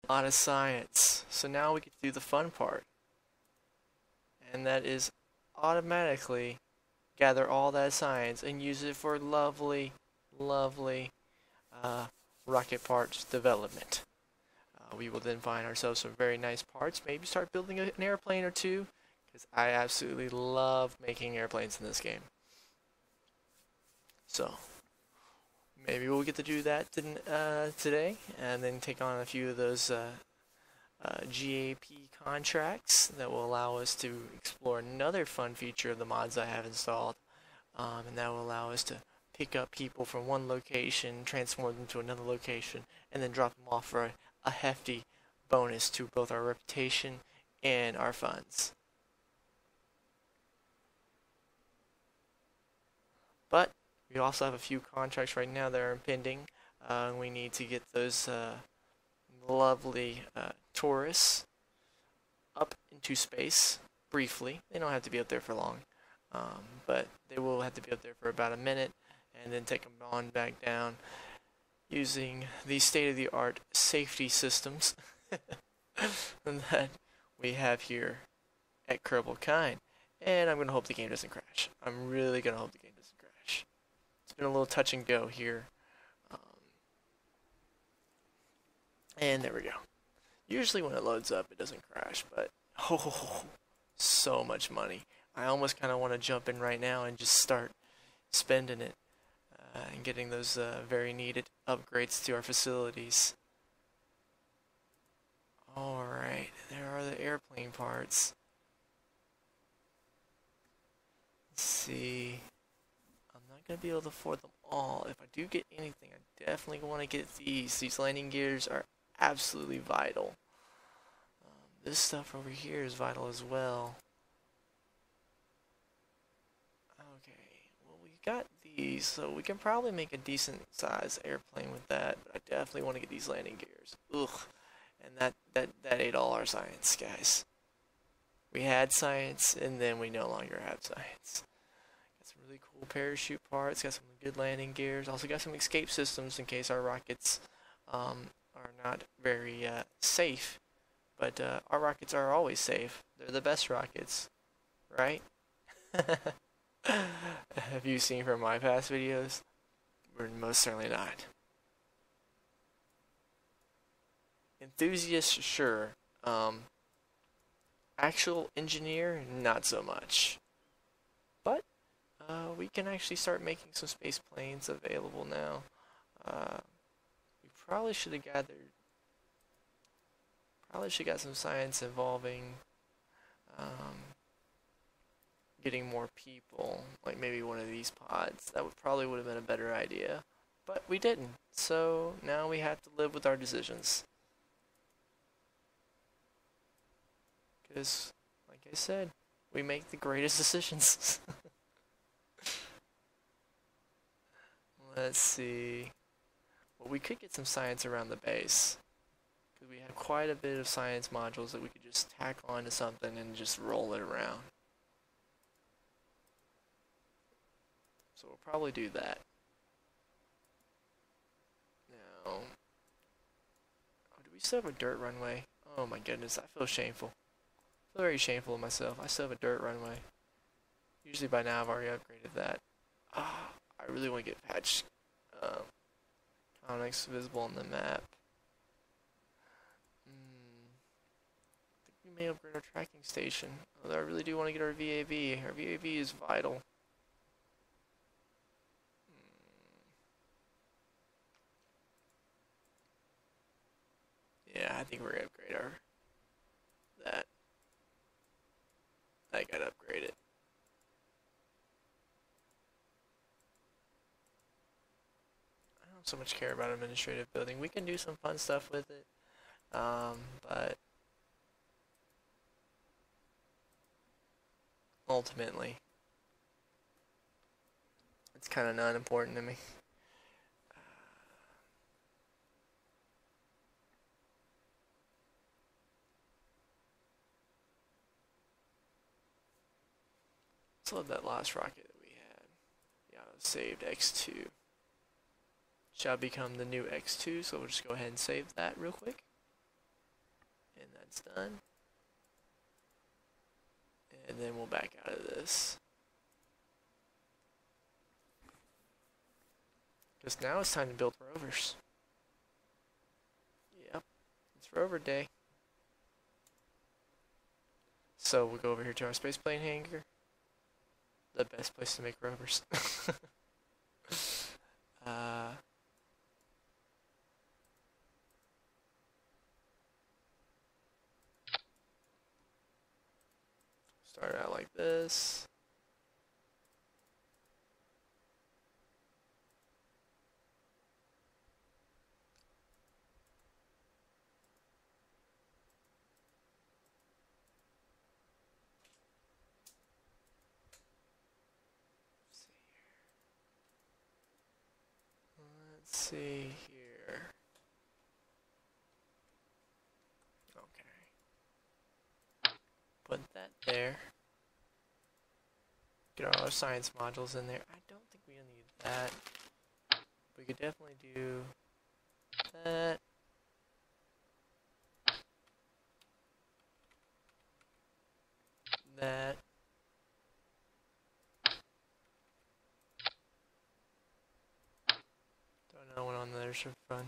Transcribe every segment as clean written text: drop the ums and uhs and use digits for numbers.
A lot of science. So now we get to do the fun part. And that is automatically gather all that science and use it for lovely, lovely rocket parts development. We will then find ourselves some very nice parts, maybe start building an airplane or two, because I absolutely love making airplanes in this game. So, maybe we'll get to do that today, and then take on a few of those GAP contracts that will allow us to explore another fun feature of the mods I have installed, and that will allow us to pick up people from one location, transform them to another location, and then drop them off for a hefty bonus to both our reputation and our funds. But we also have a few contracts right now that are impending. We need to get those lovely tourists up into space briefly. They don't have to be up there for long, but they will have to be up there for about a minute, and then take them on back down using the state-of-the-art safety systems that we have here at Kerbals. And I'm going to hope the game doesn't crash. I'm really going to hope the game doesn't crash. It's been a little touch and go here. And there we go. Usually when it loads up, it doesn't crash, but oh, so much money. I almost kind of want to jump in right now and just start spending it and getting those very needed upgrades to our facilities. Alright, there are the airplane parts. Let's see. I'm not going to be able to afford them all. If I do get anything, I definitely want to get these. These landing gears are absolutely vital. This stuff over here is vital as well. Okay, well, we got these, so we can probably make a decent size airplane with that, but I definitely want to get these landing gears. Ugh. And that ate all our science, guys. We had science, and then we no longer have science. Got some really cool parachute parts, got some good landing gears, also got some escape systems in case our rockets are not very safe. But our rockets are always safe. They're the best rockets, right? Have you seen from my past videos? We're most certainly not. Enthusiast, sure. Actual engineer, not so much. But we can actually start making some space planes available now. We probably should have gathered. Probably should got some science involving getting more people, like maybe one of these pods. That probably would have been a better idea, but we didn't. So now we have to live with our decisions. Because, like I said, we make the greatest decisions. Let's see. Well, we could get some science around the base. Because we have quite a bit of science modules that we could just tack onto something and just roll it around. So we'll probably do that. Now, oh, do we still have a dirt runway? Oh my goodness, I feel shameful. I feel very shameful of myself. I still have a dirt runway. Usually by now I've already upgraded that. Ah, I really want to get patch comics visible on the map. I think we may upgrade our tracking station. Although I really do want to get our VAV. Our VAV is vital. Yeah, I think we're gonna upgrade our that. I gotta upgrade it. I don't so much care about administrative building. We can do some fun stuff with it, but ultimately, it's kind of not important to me. Still have that last rocket that we had. Yeah, saved X2. Shall become the new X2, so we'll just go ahead and save that real quick. That's done. And then we'll back out of this. Because now it's time to build rovers. Yep, it's rover day. So we'll go over here to our spaceplane hangar. The best place to make rovers. Start out like this. Let's see here. Okay. Put that there. Get all our science modules in there. I don't think we'll need that. We could definitely do that. That. Throw another one on there for fun.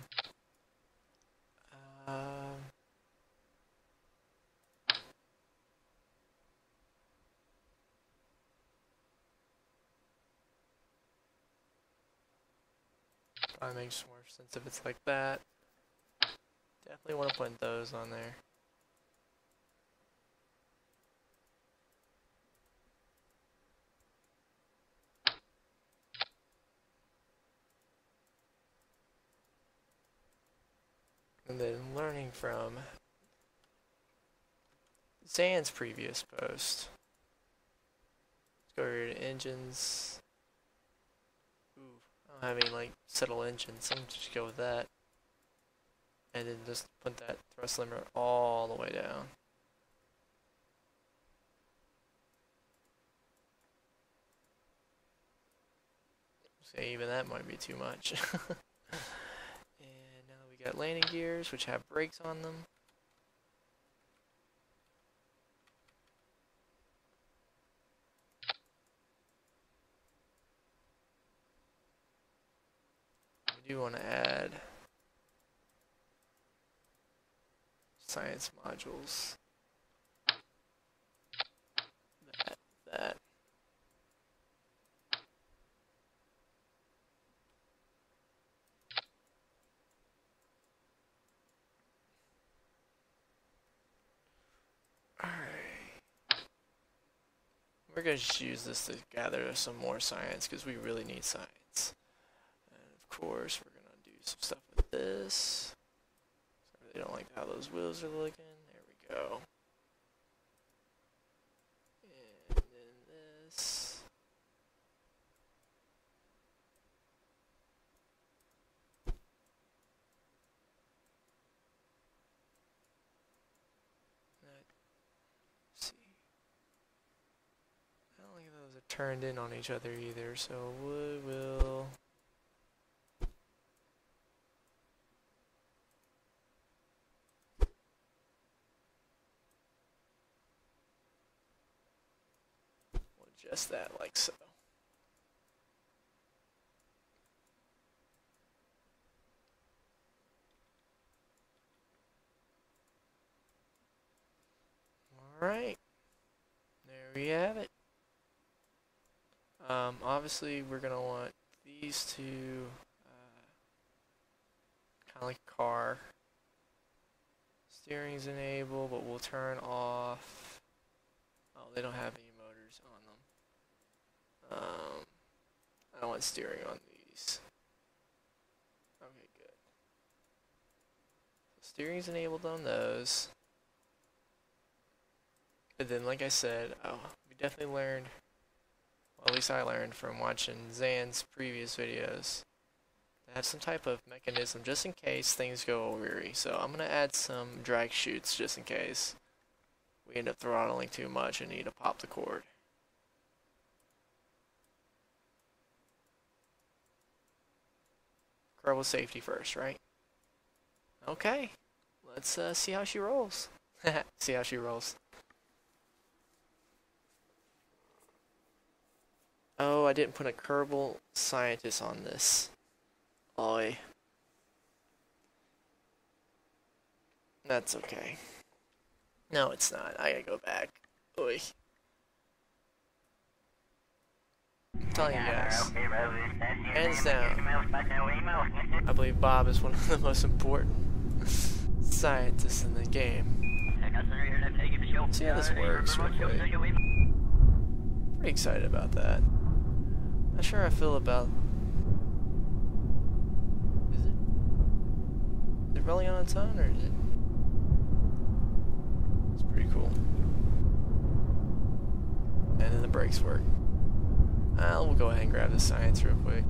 Probably makes more sense if it's like that. Definitely want to put those on there. And then learning from Zan's previous post. Let's go over to engines. Ooh, I don't have any like settle engines, so I'm just go with that. And then just put that thrust limiter all the way down. So even that might be too much. And now we got landing gears, which have brakes on them. We do want to add science modules. That. Alright. We're going to just use this to gather some more science because we really need science. And of course, we're going to do some stuff with this. I really don't like how those wheels are looking. There we go. And then this. Let's see. I don't think those are turned in on each other either, so we will. Just that, like so. Alright. There we have it. Obviously, we're going to want these two, kind of like a car. Steering's enabled, but we'll turn off. Oh, they don't have any motors on them. I don't want steering on these. Okay, good. So steering's enabled on those. And then, like I said, we definitely learned, well, at least I learned from watching Zan's previous videos, to have some type of mechanism just in case things go weary. So I'm going to add some drag chutes just in case we end up throttling too much and need to pop the cord. Kerbal safety first, right? Okay, let's see how she rolls. See how she rolls. Oh, I didn't put a Kerbal scientist on this. Oi. That's okay. No, it's not. I gotta go back. Oi. I'm telling you guys. Hands down. I believe Bob is one of the most important scientists in the game. See how this works real quick. Pretty excited about that. Not sure how I feel about... Is it rolling on its own, or is it... It's pretty cool. And then the brakes work. We'll go ahead and grab the science real quick.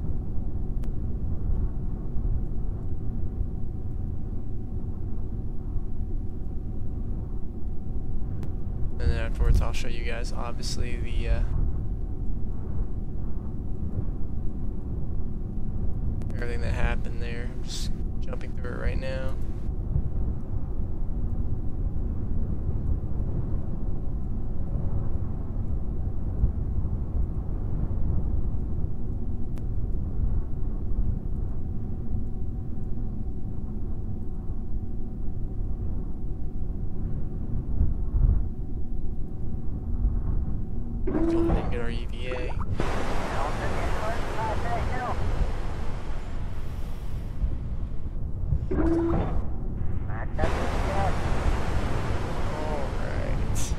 And then afterwards I'll show you guys obviously the everything that happened there. I'm just jumping through it right now. Go ahead and get our EVA. Alright.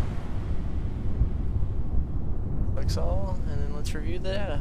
Clicks all, and then let's review the data.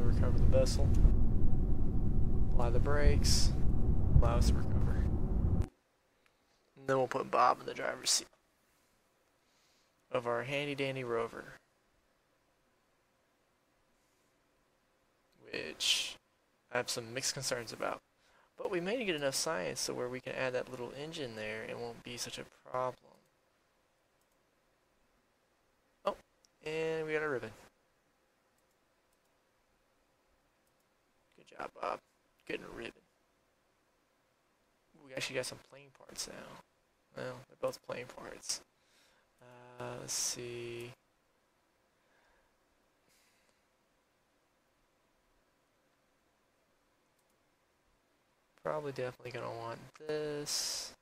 Recover the vessel, apply the brakes, allow us to recover. And then we'll put Bob in the driver's seat of our handy dandy rover, which I have some mixed concerns about. But we may get enough science so where we can add that little engine there, it won't be such a problem. Oh, and we got a ribbon. Good job, Bob. Getting a ribbon. We actually got some plane parts now. Well, they're both plane parts. Let's see. Probably definitely gonna want this.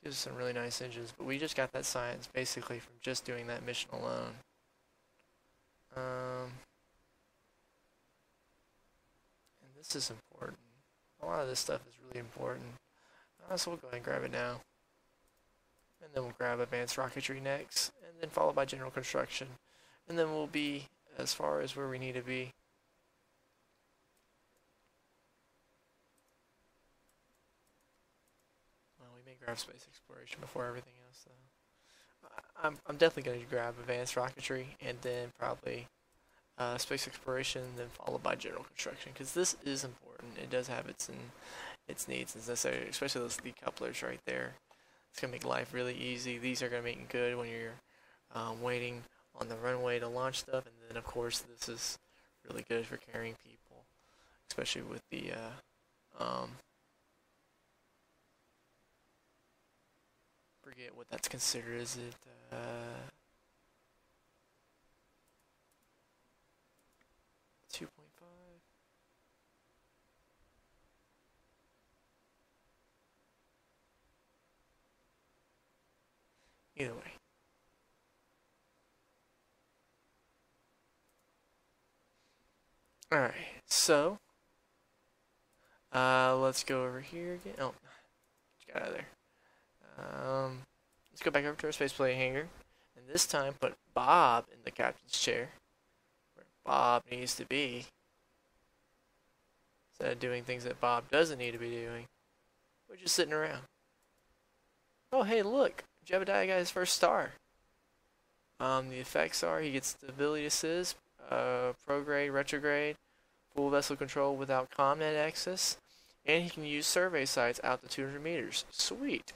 Gives some really nice engines, but we just got that science basically from just doing that mission alone. And this is important. A lot of this stuff is really important. So we'll go ahead and grab it now. And then we'll grab advanced rocketry next, and then followed by general construction. And then we'll be as far as where we need to be. Well, we may grab space exploration before everything else, though. I'm definitely going to grab advanced rocketry, and then probably space exploration, then followed by general construction, because this is important. It does have its needs as necessary, especially those decouplers right there. It's going to make life really easy. These are going to make it good when you're waiting on the runway to launch stuff, and then of course this is really good for carrying people, especially with the forget what that's considered. Is it 2.5? Either way. Alright, so let's go over here again. Oh, got out of there. let's go back over to our spaceplane hangar, and this time put Bob in the captain's chair, where Bob needs to be, instead of doing things that Bob doesn't need to be doing. We're just sitting around. Oh, hey, look, Jebediah got his first star. The effects are he gets stability assist, prograde, retrograde, full vessel control without comnet access, and he can use survey sites out to 200 meters. Sweet.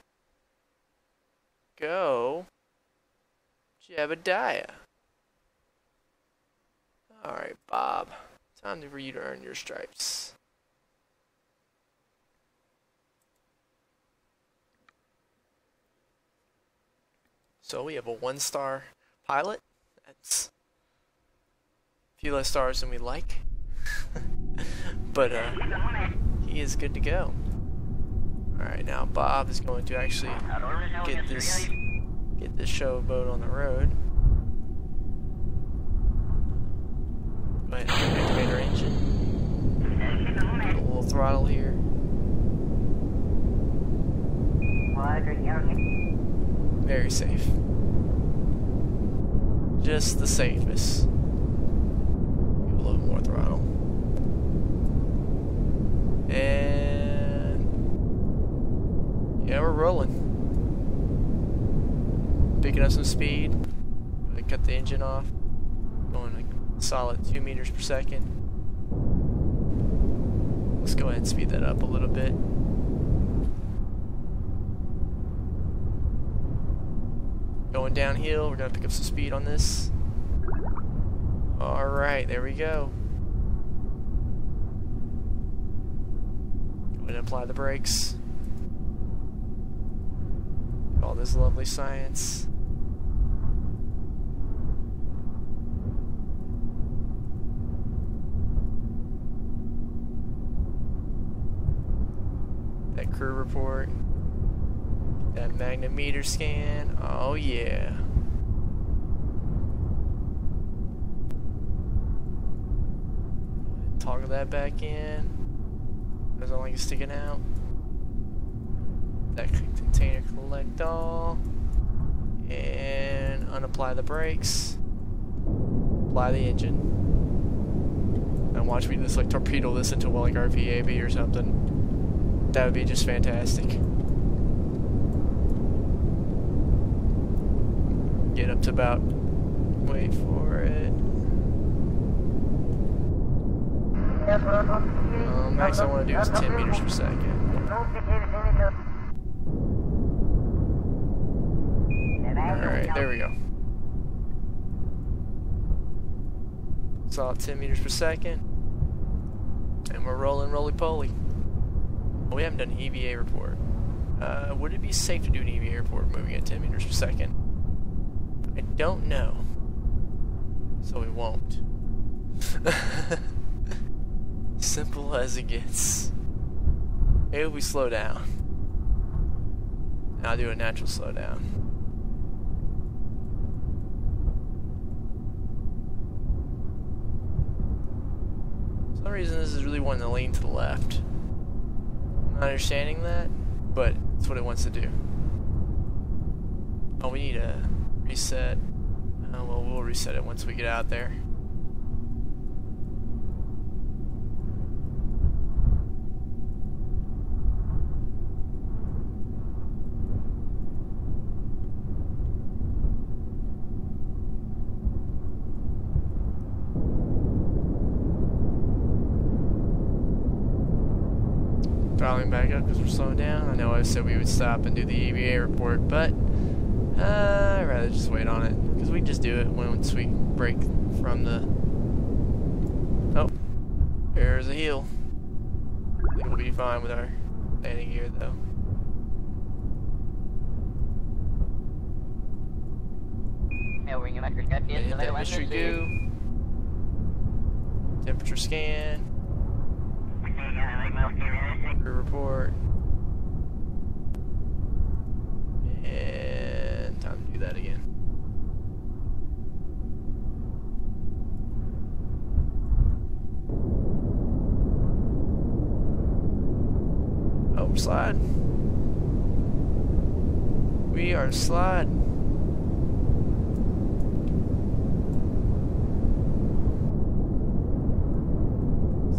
Go, Jebediah. Alright, Bob. Time for you to earn your stripes. So we have a 1-star pilot. That's a few less stars than we like. But he is good to go. Alright, now Bob is going to actually get this showboat on the road. Go ahead and activate our engine. Put a little throttle here. Very safe. Just the safest. Give a little more throttle. And yeah, we're rolling. Picking up some speed. Gonna cut the engine off. Going a solid 2 meters per second. Let's go ahead and speed that up a little bit. Going downhill, we're gonna pick up some speed on this. Alright, there we go. Go ahead and apply the brakes. All this lovely science. That crew report. That magnetometer scan. Oh yeah. Toggle that back in. Doesn't like it sticking out. That container collect all. And unapply the brakes. Apply the engine. And watch me just like torpedo this into like our VAB or something. That would be just fantastic. Get up to about, wait for it. Max I want to do is 10 meters per second. Alright, there we go. Solid 10 meters per second. And we're rolling roly-poly. We haven't done an EVA report. Would it be safe to do an EVA report moving at 10 meters per second? I don't know. So we won't. Simple as it gets. Maybe we slow down. I'll do a natural slowdown. For some reason this is really wanting to lean to the left. I'm not understanding that, but it's what it wants to do. Oh, we need a reset. Well, we'll reset it once we get out there. Throttling back up because we're slowing down. I know I said we would stop and do the EVA report, but I'd rather just wait on it, because we just do it once we break from the... Oh, there's a heel. I think we'll be fine with our landing gear, though. Hit that mystery goo. Temperature scan. Crew report. And time to do that again. Oh, slide. We are sliding.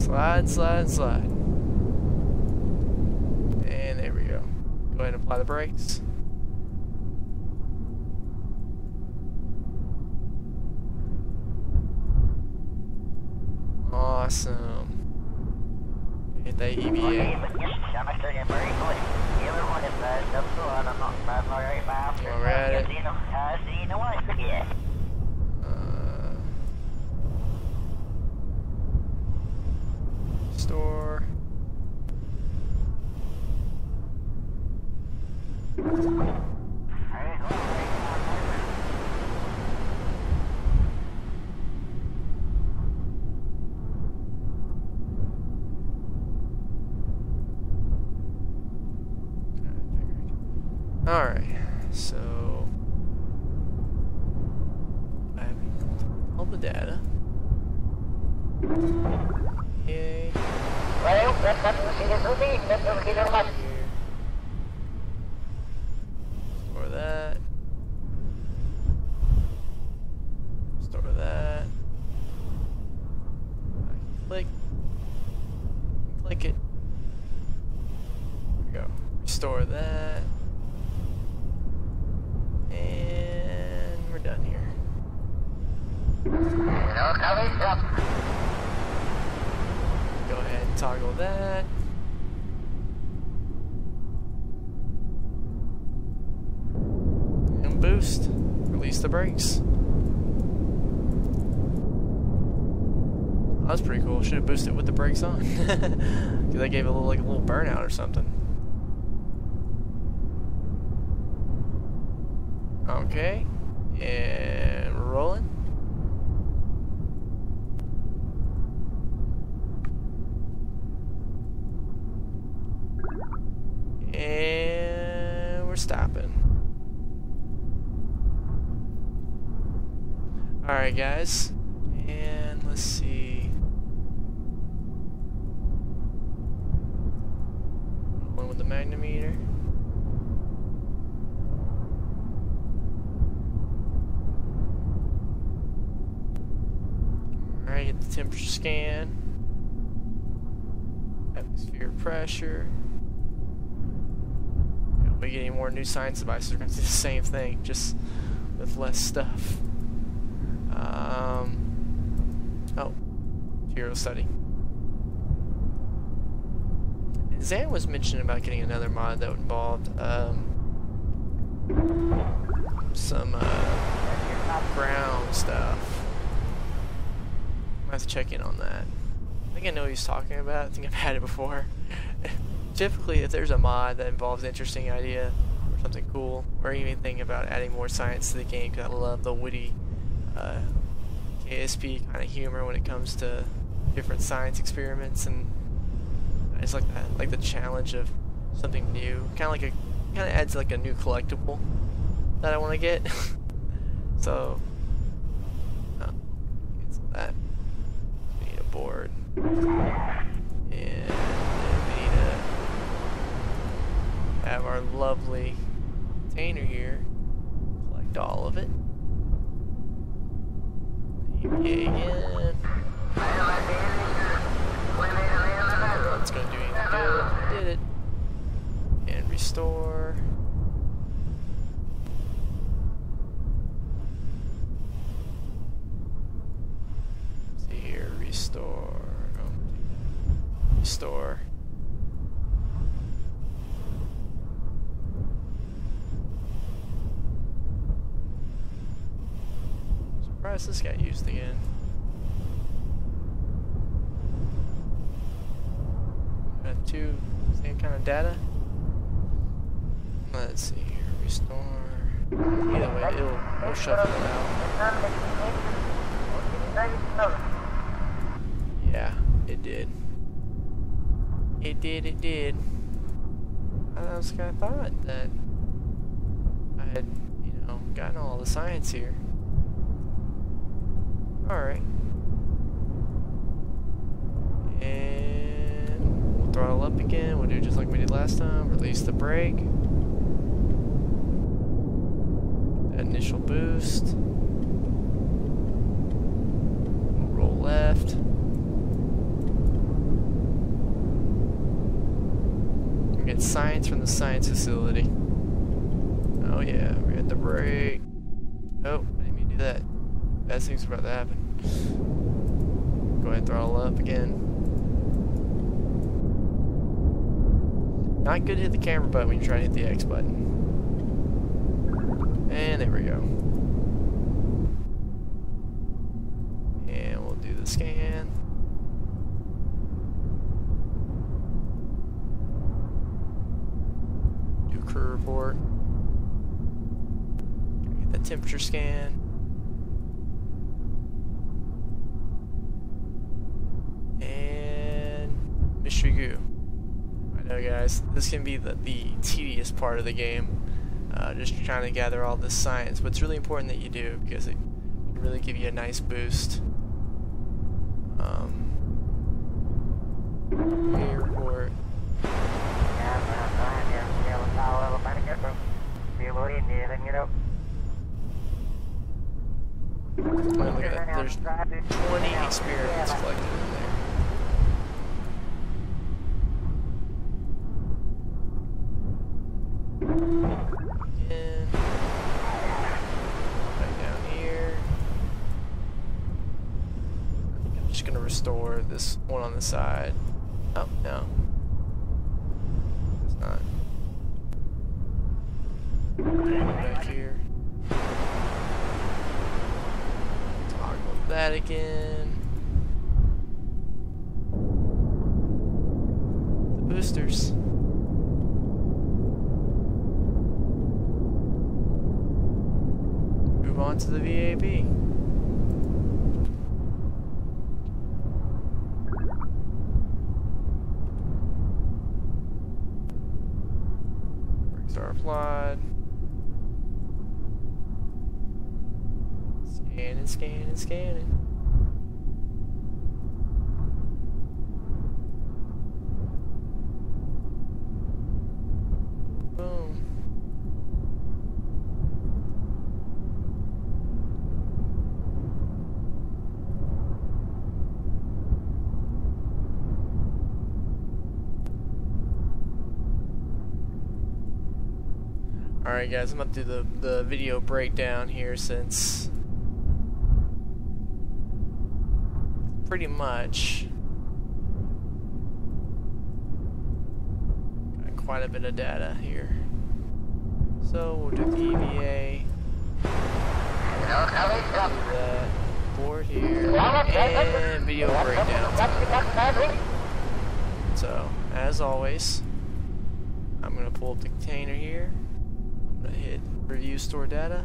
Slide, slide, slide. And there we go. Go ahead and apply the brakes. Awesome. Hit that EVA. While we're at it. Store. Alright, so I have all the data. Yay. Store that. Store that. Click. Click it. There we go. Restore that. And we're done here. Go ahead and toggle that. And boost. Release the brakes. Oh, that's pretty cool. Should have boosted with the brakes on. Because I gave it like a little burnout or something. Okay, and we're rolling. And we're stopping. Alright guys, and let's see. One with the magnemeter. Get the temperature scan, atmospheric pressure. If we get any more new science devices, we're going to do the same thing, just with less stuff. Oh, material study. And Zan was mentioning about getting another mod that involved some ground stuff. I have to check in on that. I think I know what he's talking about. I think I've had it before. Typically, if there's a mod that involves an interesting idea or something cool, or even thinking about adding more science to the game, because I love the witty KSP kind of humor when it comes to different science experiments, and I just like that, like the challenge of something new. Kind of adds like a new collectible that I want to get. So, cancel that. Board, and then we need to have our lovely container here collect all of it. EPA again. It's gonna do anything good. Did it. And restore. Restore. Oh, restore. Surprised this got used again. Got two same kind of data. Let's see here. Restore. Either way, it'll shuffle it out. Yeah, it did. It did. I was kind of thought that I had, gotten all the science here. Alright. And we'll throttle up again. We'll do just like we did last time. Release the brake. initial boost. Roll left. We get science from the science facility. Oh yeah, we had the brake. Oh, I didn't mean to do that. Bad things are about to happen. Go ahead and throttle up again. Not good to hit the camera button when you try to hit the X button. And there we go. And we'll do the scan. Do crew report. Get the temperature scan. And mystery goo. I know, guys, this can be the tedious part of the game. Just trying to gather all this science, but it's really important that you do because it can really give you a nice boost. Airport. Look at that. There's 20 experiments collected in there. Again. Right down here. I'm just gonna restore this one on the side. Oh, no. It's not. Back here. Toggle that again. The boosters. Move on to the VAB. Brakes are applied. Scanning, scanning, scanning. Boom. Alright guys, I'm about to do the video breakdown here since pretty much got quite a bit of data here. So we'll do the EVA, do that board here, and video breakdown time. So as always, I'm going to pull up the container here. I'm going to hit review store data,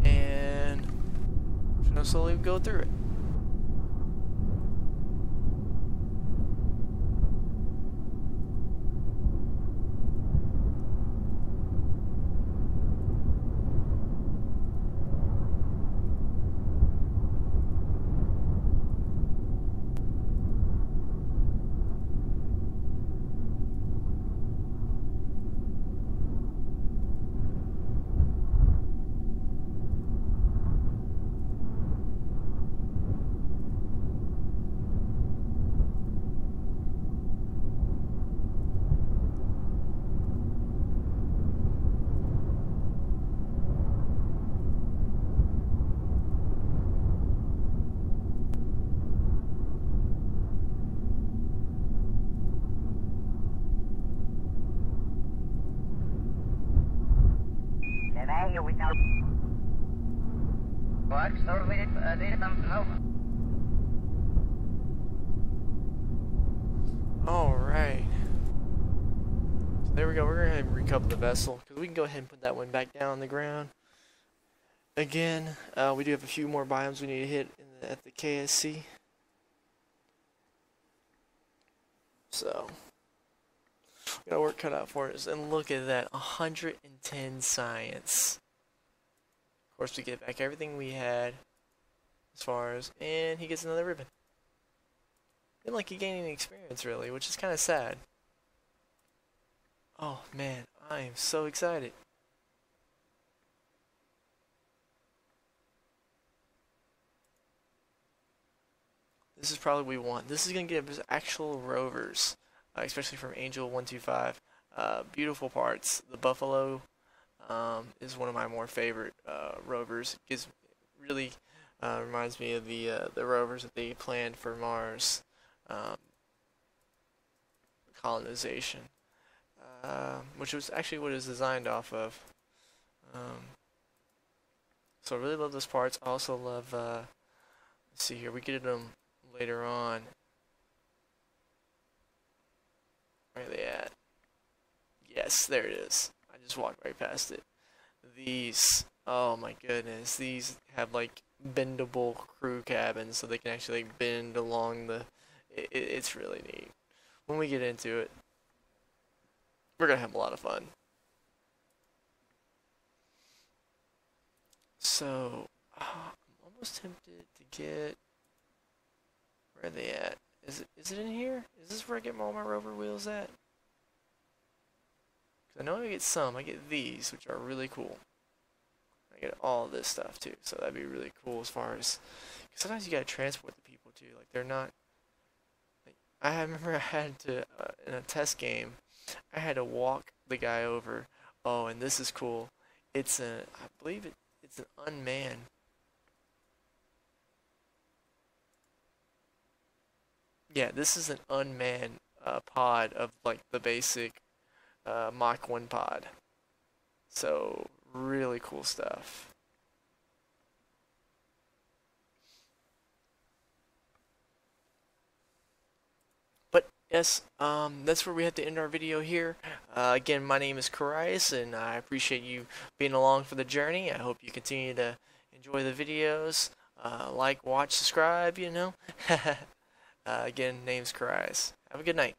and I'm just going to slowly go through it. Alright. So there we go. We're going to go ahead and recouple the vessel because we can go ahead and put that one back down on the ground. Again, we do have a few more biomes we need to hit at the KSC. So, we got work cut out for us. And look at that, 110 science. Of course, we get back everything we had as far as, and he gets another ribbon. Didn't like he gained any experience really, which is kind of sad. Oh man, I am so excited. this is probably what we want. This is going to give us actual rovers, especially from Angel 125. Beautiful parts. The Buffalo is one of my more favorite rovers. It gives really reminds me of the rovers that they planned for Mars colonization, which was actually what it was designed off of. So I really love those parts. I also love, let's see here, we get them later on. Where are they at? Yes, there it is. I just walked right past it. These, oh my goodness, these have like bendable crew cabins, so they can actually like, bend along the, it's really neat. When we get into it, we're gonna have a lot of fun. So, I'm almost tempted to get, where are they at? Is it in here? Is this where I get all my rover wheels at? I know I get some. I get these, which are really cool. I get all this stuff too, so that'd be really cool as far as. Cause sometimes you gotta transport the people too. Like they're not. Like, I remember I had to in a test game, I had to walk the guy over. Oh, and this is cool. It's a, I believe it's an unmanned. Yeah, this is an unmanned pod of like the basic Mach 1 pod. So, really cool stuff. But, yes, that's where we have to end our video here. Again, my name is Kerbals, and I appreciate you being along for the journey. I hope you continue to enjoy the videos. Like, watch, subscribe, you know. Again, name's Kerbals. Have a good night.